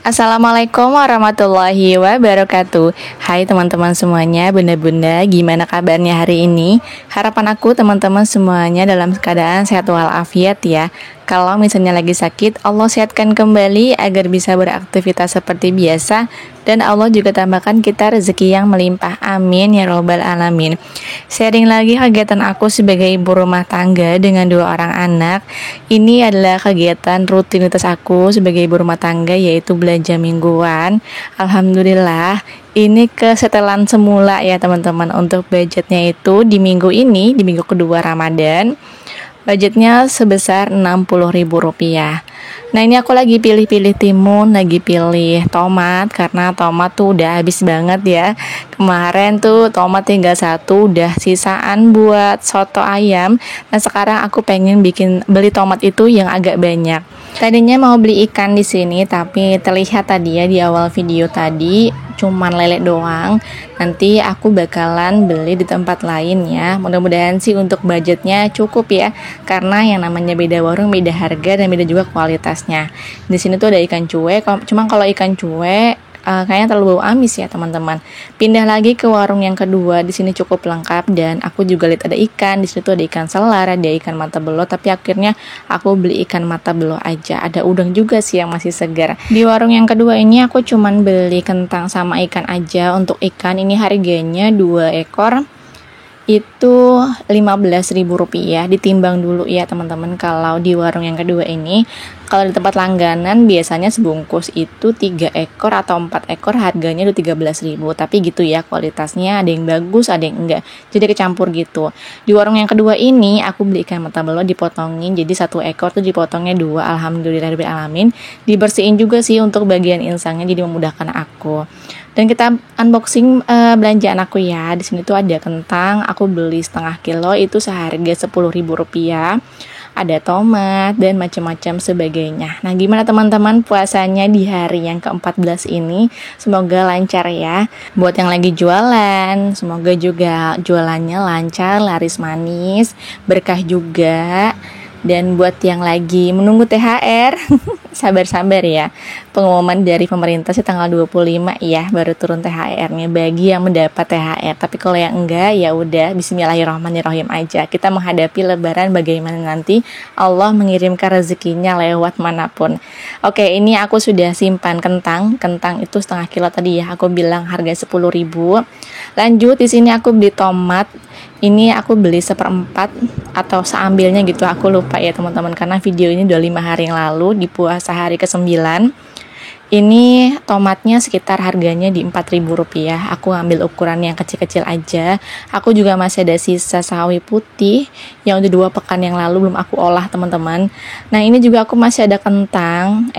Assalamualaikum warahmatullahi wabarakatuh. Hai teman-teman semuanya, bunda-bunda, gimana kabarnya hari ini? Harapan aku teman-teman semuanya dalam keadaan sehat walafiat ya. Kalau misalnya lagi sakit, Allah sehatkan kembali agar bisa beraktivitas seperti biasa. Dan Allah juga tambahkan kita rezeki yang melimpah. Amin ya robbal alamin. Sharing lagi kegiatan aku sebagai ibu rumah tangga dengan 2 orang anak. Ini adalah kegiatan rutinitas aku sebagai ibu rumah tangga, yaitu belanja mingguan. Alhamdulillah ini kesetelan semula ya teman-teman. Untuk budgetnya itu di minggu ini, di minggu kedua Ramadan, budgetnya sebesar Rp60.000. Nah ini aku lagi pilih-pilih timun, lagi pilih tomat, karena tomat tuh udah habis banget ya. Kemarin tuh tomat tinggal 1, udah sisaan buat soto ayam. Nah sekarang aku pengen beli tomat itu yang agak banyak. Tadinya mau beli ikan di sini, tapi terlihat tadi ya di awal video tadi cuman lele doang. Nanti aku bakalan beli di tempat lain ya. Mudah-mudahan sih untuk budgetnya cukup ya, karena yang namanya beda warung, beda harga dan beda juga kualitasnya. Di sini tuh ada ikan cuek, cuma kalau ikan cuek kayaknya terlalu bau amis ya teman-teman. Pindah lagi ke warung yang kedua, di sini cukup lengkap dan aku juga lihat ada ikan. Di situ ada ikan selar, ada ikan mata belo, tapi akhirnya aku beli ikan mata belo aja. Ada udang juga sih yang masih segar. Di warung yang kedua ini aku cuman beli kentang sama ikan aja. Untuk ikan ini harganya 2 ekor itu Rp15.000. Ditimbang dulu ya teman-teman. Kalau di warung yang kedua ini, kalau di tempat langganan biasanya sebungkus itu 3 ekor atau 4 ekor harganya itu 13.000. Tapi gitu ya, kualitasnya ada yang bagus, ada yang enggak, jadi kecampur gitu. Di warung yang kedua ini aku beli ikan mata belo dipotongin, jadi 1 ekor tuh dipotongnya 2. Alhamdulillahirobbilalamin. Dibersihin juga sih untuk bagian insangnya, jadi memudahkan aku. Dan kita unboxing belanjaan aku ya. Di sini tuh ada kentang, aku beli setengah kilo itu seharga Rp10.000. Ada tomat dan macam-macam sebagainya. Nah, gimana teman-teman puasanya di hari yang ke-14 ini? Semoga lancar ya. Buat yang lagi jualan, semoga juga jualannya lancar, laris manis, berkah juga. Dan buat yang lagi menunggu THR, sabar-sabar ya. Pengumuman dari pemerintah sih tanggal 25 ya baru turun THR-nya bagi yang mendapat THR. Tapi kalau yang enggak ya udah bismillahirrahmanirrahim aja. Kita menghadapi lebaran bagaimana nanti Allah mengirimkan rezekinya lewat manapun. Oke, ini aku sudah simpan kentang. Kentang itu setengah kilo tadi ya. Aku bilang harga 10.000. Lanjut di sini aku beli tomat. Ini aku beli 1/4 atau seambilnya gitu, aku lupa ya teman-teman, karena video ini udah 5 hari yang lalu di puasa hari ke-9. Ini tomatnya sekitar harganya di Rp4.000. Aku ambil ukuran yang kecil-kecil aja. Aku juga masih ada sisa sawi putih yang udah 2 pekan yang lalu belum aku olah teman-teman. Nah ini juga aku masih ada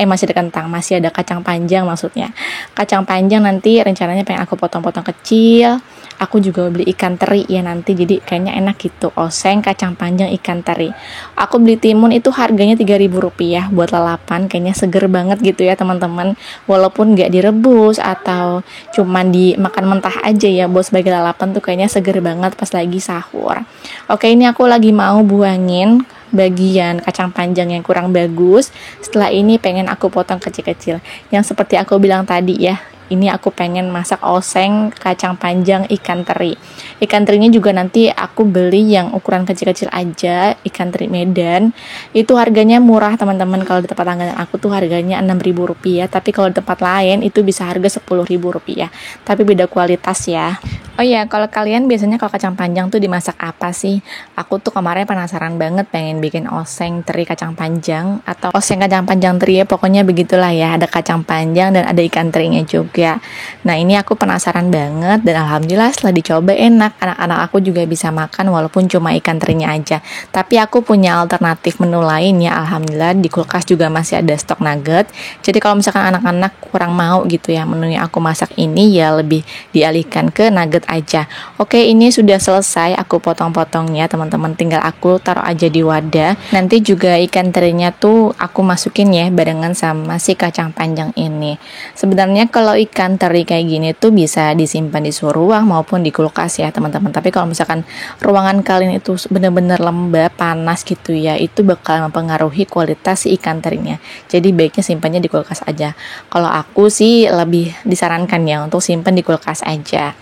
masih ada kacang panjang maksudnya. Kacang panjang nanti rencananya pengen aku potong-potong kecil. Aku juga beli ikan teri ya nanti, jadi kayaknya enak gitu, oseng, kacang panjang, ikan teri. Aku beli timun itu harganya Rp3.000 buat lalapan, kayaknya seger banget gitu ya teman-teman. Walaupun nggak direbus atau cuman dimakan mentah aja ya, buat sebagai lalapan tuh kayaknya seger banget pas lagi sahur. Oke, ini aku lagi mau buangin bagian kacang panjang yang kurang bagus. Setelah ini pengen aku potong kecil-kecil. Yang seperti aku bilang tadi ya, ini aku pengen masak oseng, kacang panjang, ikan teri. Ikan terinya juga nanti aku beli yang ukuran kecil-kecil aja, ikan teri Medan. Itu harganya murah teman-teman. Kalau di tempat langganan aku tuh harganya Rp6.000, tapi kalau di tempat lain itu bisa harga Rp10.000. Tapi beda kualitas ya. Oh ya, kalau kalian biasanya kalau kacang panjang tuh dimasak apa sih? Aku tuh kemarin penasaran banget pengen bikin oseng teri kacang panjang atau oseng kacang panjang teri ya, pokoknya begitulah ya. Ada kacang panjang dan ada ikan terinya juga. Nah ini aku penasaran banget dan alhamdulillah setelah dicoba enak. Anak-anak aku juga bisa makan walaupun cuma ikan terinya aja. Tapi aku punya alternatif menu lain ya, alhamdulillah di kulkas juga masih ada stok nugget. Jadi kalau misalkan anak-anak kurang mau gitu ya menunya aku masak ini, ya lebih dialihkan ke nugget bulat aja. Oke, ini sudah selesai aku potong-potongnya teman-teman, tinggal aku taruh aja di wadah. Nanti juga ikan terinya tuh aku masukin ya barengan sama si kacang panjang ini. Sebenarnya kalau ikan teri kayak gini tuh bisa disimpan di suhu ruang maupun di kulkas ya teman-teman. Tapi kalau misalkan ruangan kalian itu bener-bener lembab, panas gitu ya, itu bakal mempengaruhi kualitas si ikan terinya. Jadi baiknya simpannya di kulkas aja. Kalau aku sih lebih disarankan ya untuk simpan di kulkas aja.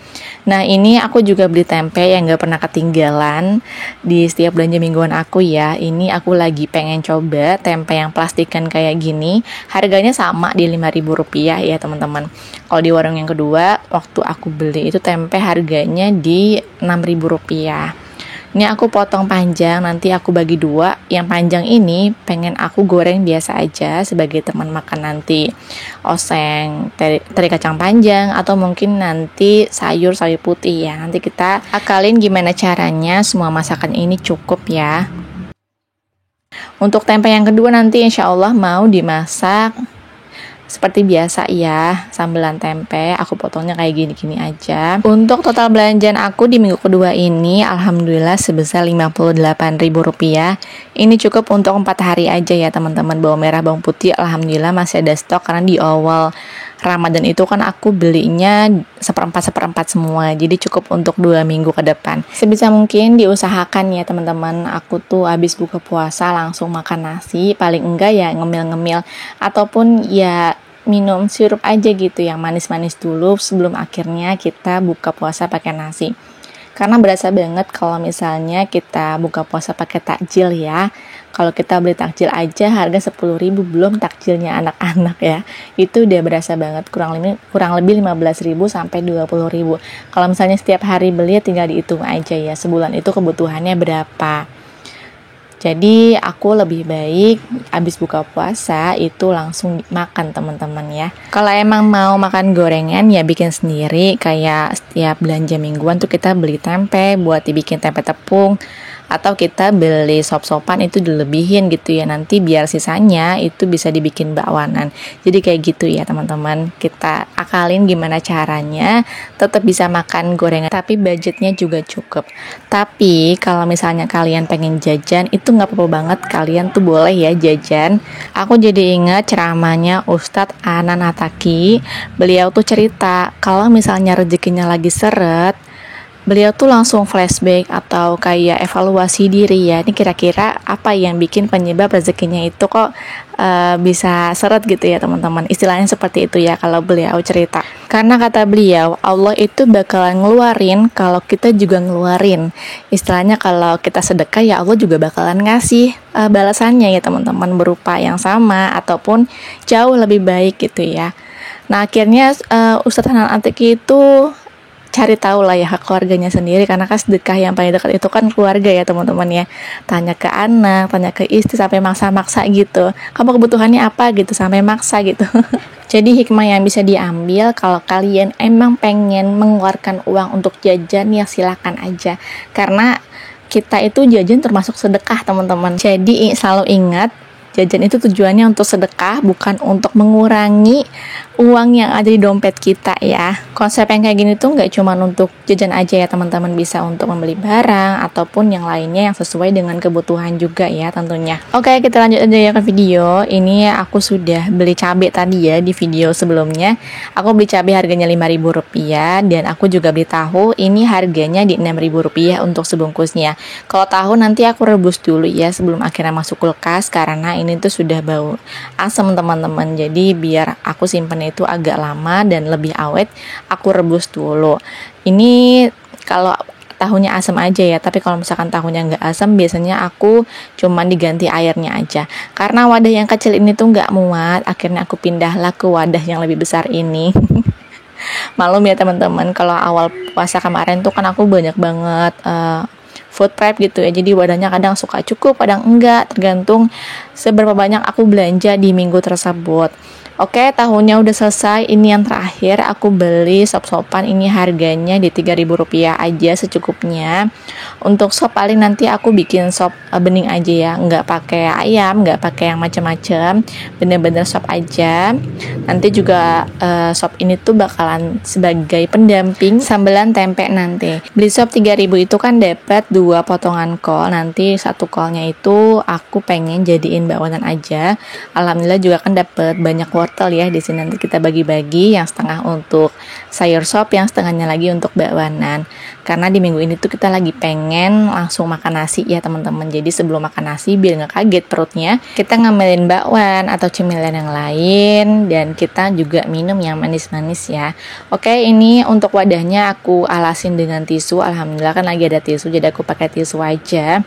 Nah, ini aku juga beli tempe yang gak pernah ketinggalan di setiap belanja mingguan aku ya. Ini aku lagi pengen coba tempe yang plastikan kayak gini. Harganya sama di Rp5.000 ya teman-teman. Kalau di warung yang kedua, waktu aku beli itu tempe harganya di Rp6.000. Ini aku potong panjang, nanti aku bagi dua. Yang panjang ini pengen aku goreng biasa aja sebagai teman makan nanti oseng, teri kacang panjang, atau mungkin nanti sayur putih ya. Nanti kita akalin gimana caranya, semua masakan ini cukup ya. Untuk tempe yang kedua nanti insya Allah mau dimasak seperti biasa ya, sambelan tempe aku potongnya kayak gini-gini aja. Untuk total belanjaan aku di minggu kedua ini alhamdulillah sebesar Rp58.000. Ini cukup untuk 4 hari aja ya teman-teman. Bawang merah, bawang putih alhamdulillah masih ada stok karena di awal Ramadan itu kan aku belinya seperempat semua, jadi cukup untuk 2 minggu ke depan. Sebisa mungkin diusahakan ya teman-teman, aku tuh habis buka puasa langsung makan nasi, paling enggak ya ngemil-ngemil ataupun ya minum sirup aja gitu yang manis-manis dulu sebelum akhirnya kita buka puasa pakai nasi. Karena berasa banget kalau misalnya kita buka puasa pakai takjil ya. Kalau kita beli takjil aja harga 10.000, belum takjilnya anak-anak ya. Itu udah berasa banget, kurang lebih 15.000 sampai 20.000. Kalau misalnya setiap hari beli tinggal dihitung aja ya, sebulan itu kebutuhannya berapa. Jadi aku lebih baik abis buka puasa itu langsung makan teman-teman ya. Kalau emang mau makan gorengan ya bikin sendiri, kayak setiap belanja mingguan tuh kita beli tempe buat dibikin tempe tepung, atau kita beli sop-sopan itu dilebihin gitu ya, nanti biar sisanya itu bisa dibikin bakwanan. Jadi kayak gitu ya teman-teman, kita akalin gimana caranya tetap bisa makan gorengan tapi budgetnya juga cukup. Tapi kalau misalnya kalian pengen jajan itu nggak apa-apa banget, kalian tuh boleh ya jajan. Aku jadi ingat ceramahnya Ustadz Anan Ataki. Beliau tuh cerita kalau misalnya rezekinya lagi seret, beliau tuh langsung flashback atau kayak evaluasi diri ya. Ini kira-kira apa yang bikin penyebab rezekinya itu kok bisa seret gitu ya teman-teman. Istilahnya seperti itu ya kalau beliau cerita. Karena kata beliau, Allah itu bakalan ngeluarin kalau kita juga ngeluarin. Istilahnya kalau kita sedekah ya Allah juga bakalan ngasih balasannya ya teman-teman, berupa yang sama ataupun jauh lebih baik gitu ya. Nah akhirnya Ustadz Hanan Atiki itu cari tahu lah ya hak keluarganya sendiri, karena kan sedekah yang paling dekat itu kan keluarga ya teman-teman ya. Tanya ke anak, tanya ke istri sampai maksa-maksa gitu. Kamu kebutuhannya apa gitu sampai maksa gitu. Jadi hikmah yang bisa diambil kalau kalian emang pengen mengeluarkan uang untuk jajan ya silakan aja. Karena kita itu jajan termasuk sedekah teman-teman. Jadi selalu ingat jajan itu tujuannya untuk sedekah, bukan untuk mengurangi uang yang ada di dompet kita ya. Konsep yang kayak gini tuh nggak cuma untuk jajan aja ya teman-teman, bisa untuk membeli barang ataupun yang lainnya yang sesuai dengan kebutuhan juga ya tentunya. Oke, kita lanjut aja ya ke video. Ini aku sudah beli cabai tadi ya di video sebelumnya. Aku beli cabai harganya Rp5.000 dan aku juga beli tahu. Ini harganya di Rp6.000 untuk sebungkusnya. Kalau tahu nanti aku rebus dulu ya sebelum akhirnya masuk kulkas, karena ini tuh sudah bau asam teman-teman. Jadi biar aku simpen itu agak lama dan lebih awet, aku rebus dulu. Ini kalau tahunya asam aja ya, tapi kalau misalkan tahunya nggak asam biasanya aku cuman diganti airnya aja. Karena wadah yang kecil ini tuh nggak muat, akhirnya aku pindahlah ke wadah yang lebih besar ini. Malum ya teman-teman, kalau awal puasa kemarin tuh kan aku banyak banget food prep gitu ya, jadi wadahnya kadang suka cukup, kadang enggak, tergantung seberapa banyak aku belanja di minggu tersebut. Oke, tahunnya udah selesai. Ini yang terakhir aku beli sop-sopan. Ini harganya di Rp3.000 aja secukupnya. Untuk sop paling nanti aku bikin sop bening aja ya, nggak pakai ayam, nggak pakai yang macam-macam. Bener-bener sop aja. Nanti juga sop ini tuh bakalan sebagai pendamping sambelan tempe nanti. Beli sop 3.000 itu kan dapat 2 potongan kol. Nanti satu kolnya itu aku pengen jadiin bakwanan aja. Alhamdulillah juga kan dapat banyak wortel ya. Di sini nanti kita bagi-bagi, yang setengah untuk sayur sop, yang setengahnya lagi untuk bakwanan. Karena di minggu ini tuh kita lagi pengen langsung makan nasi ya teman-teman. Jadi sebelum makan nasi biar nggak kaget perutnya, kita ngambilin bakwan atau cemilan yang lain, dan kita juga minum yang manis-manis ya. Oke, ini untuk wadahnya aku alasin dengan tisu. Alhamdulillah kan lagi ada tisu, jadi aku pakai tisu aja.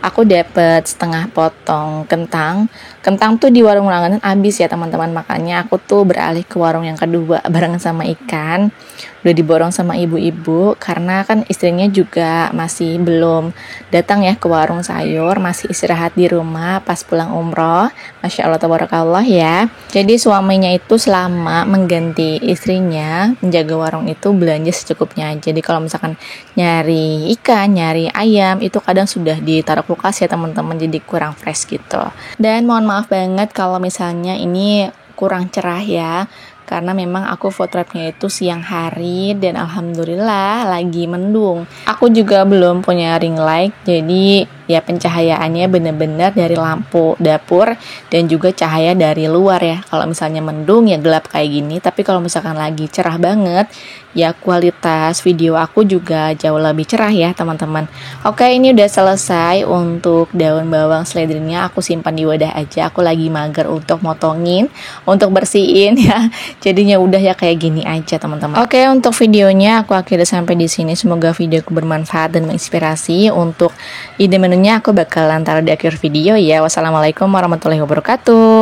Aku dapet setengah potong kentang. Kentang tuh di warung langganan habis ya teman-teman, makanya aku tuh beralih ke warung yang kedua bareng sama ikan. Udah diborong sama ibu-ibu karena kan istrinya juga masih belum datang ya ke warung sayur, masih istirahat di rumah pas pulang umroh. Masya Allah tabarakallah ya. Jadi suaminya itu selama mengganti istrinya menjaga warung itu belanja secukupnya. Jadi kalau misalkan nyari ikan, nyari ayam itu kadang sudah ditaruh kulkas ya teman-teman, jadi kurang fresh gitu. Dan mohon maaf banget kalau misalnya ini kurang cerah ya, karena memang aku fotonya itu siang hari dan alhamdulillah lagi mendung. Aku juga belum punya ring light, jadi ya pencahayaannya benar-benar dari lampu dapur dan juga cahaya dari luar ya. Kalau misalnya mendung ya gelap kayak gini, tapi kalau misalkan lagi cerah banget ya kualitas video aku juga jauh lebih cerah ya teman-teman. Oke, ini udah selesai untuk daun bawang seledrinya, aku simpan di wadah aja. Aku lagi mager untuk motongin, untuk bersihin ya. Jadinya udah ya kayak gini aja teman-teman. Oke, untuk videonya aku akhirnya sampai di sini. Semoga videoku bermanfaat dan menginspirasi. Untuk ide menunya aku bakalan taruh di akhir video ya. Wassalamualaikum warahmatullahi wabarakatuh.